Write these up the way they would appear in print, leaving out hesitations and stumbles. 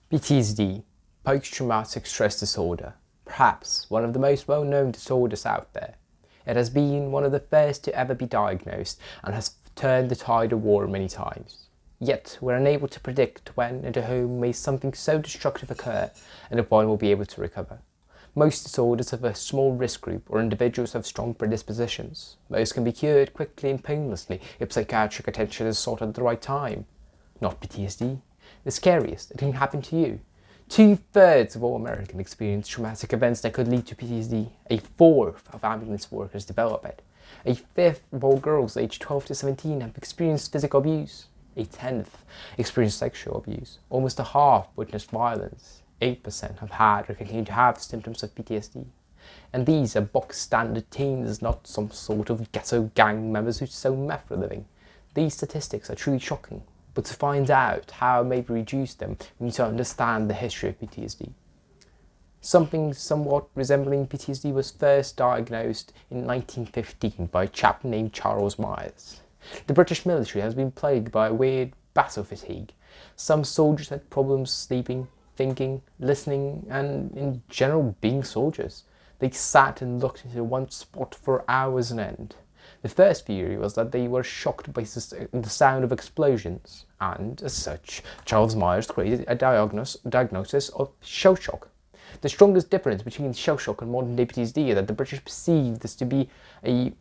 PTSD, post-traumatic stress disorder, perhaps one of the most well-known disorders out there. It has been one of the first to ever be diagnosed and has turned the tide of war many times. Yet, we're unable to predict when and to whom may something so destructive occur and if one will be able to recover. Most disorders have a small risk group or individuals have strong predispositions. Most can be cured quickly and painlessly if psychiatric attention is sought at the right time. Not PTSD. The scariest, it can happen to you. 2/3 of all Americans experience traumatic events that could lead to PTSD. 1/4 of ambulance workers develop it. 1/5 of all girls aged 12 to 17 have experienced physical abuse. 1/10 experience sexual abuse. Almost 1/2 witnessed violence. 8% have had or continue to have symptoms of PTSD. And these are box standard teens, not some sort of ghetto gang members who sell meth for a living. These statistics are truly shocking. But to find out how maybe reduce them, we need to understand the history of PTSD. Something somewhat resembling PTSD was first diagnosed in 1915 by a chap named Charles Myers. The British military has been plagued by weird battle fatigue. Some soldiers had problems sleeping, thinking, listening, and in general being soldiers. They sat and looked into one spot for hours on end. The first theory was that they were shocked by the sound of explosions, and as such, Charles Myers created a diagnosis of shell shock. The strongest difference between shell shock and modern day PTSD is that the British perceived this to be a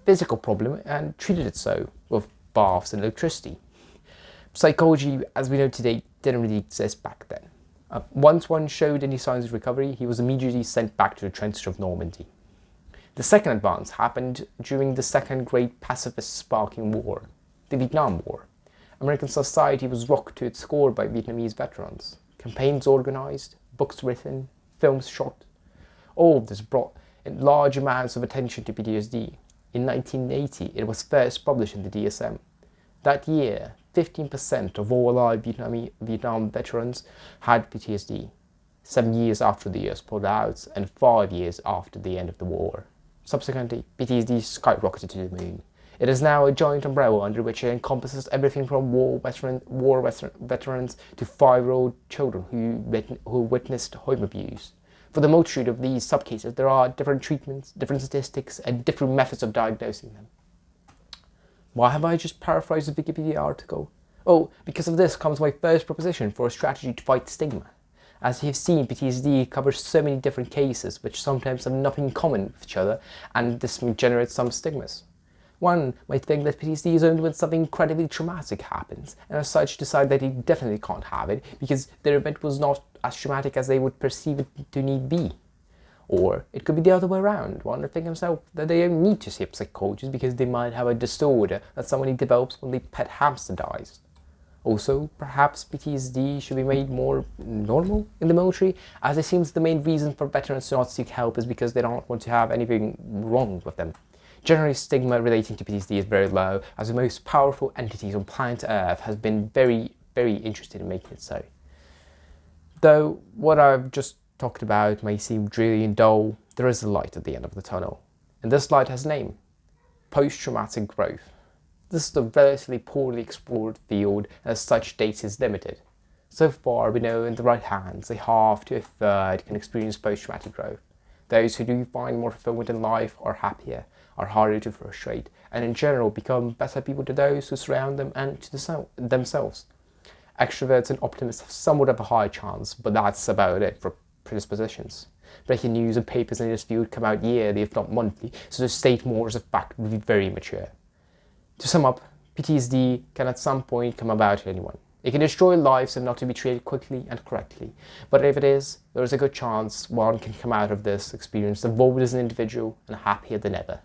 physical problem and treated it so, with baths and electricity. Psychology, as we know today, didn't really exist back then. Once one showed any signs of recovery, he was immediately sent back to the trenches of Normandy. The second advance happened during the second great pacifist-sparking war, the Vietnam War. American society was rocked to its core by Vietnamese veterans. Campaigns organized, books written, films shot. All of this brought in large amounts of attention to PTSD. In 1980, it was first published in the DSM. That year, 15% of all alive Vietnam veterans had PTSD, 7 years after the US pulled out and 5 years after the end of the war. Subsequently, PTSD skyrocketed to the moon. It is now a giant umbrella under which it encompasses everything from war veterans to 5-year-old children who witnessed home abuse. For the multitude of these subcases, there are different treatments, different statistics, and different methods of diagnosing them. Why have I just paraphrased the Wikipedia article? Oh, because of this comes my first proposition for a strategy to fight stigma. As you have seen, PTSD covers so many different cases which sometimes have nothing in common with each other, and this may generate some stigmas. One might think that PTSD is only when something incredibly traumatic happens, and as such decide that they definitely can't have it because their event was not as traumatic as they would perceive it to need be. Or it could be the other way around. One would think himself that they don't need to see a psychologist because they might have a disorder that somebody develops when their pet hamster dies. Also, perhaps PTSD should be made more normal in the military, as it seems the main reason for veterans to not seek help is because they don't want to have anything wrong with them. Generally, stigma relating to PTSD is very low, as the most powerful entities on planet Earth has been very, very interested in making it so. Though what I've just talked about may seem dreary and dull, there is a light at the end of the tunnel. And this light has a name: post-traumatic growth. This is a relatively poorly explored field, and as such data is limited. So far, we know in the right hands, 1/2 to 1/3 can experience post-traumatic growth. Those who do find more fulfillment in life are happier, are harder to frustrate, and in general become better people to those who surround them and to themselves. Extroverts and optimists have somewhat of a higher chance, but that's about it for predispositions. Breaking news and papers in this field come out yearly, if not monthly, so to state more as a fact would be very immature. To sum up, PTSD can at some point come about to anyone. It can destroy lives if not to be treated quickly and correctly. But if it is, there is a good chance one can come out of this experience evolved as an individual and happier than ever.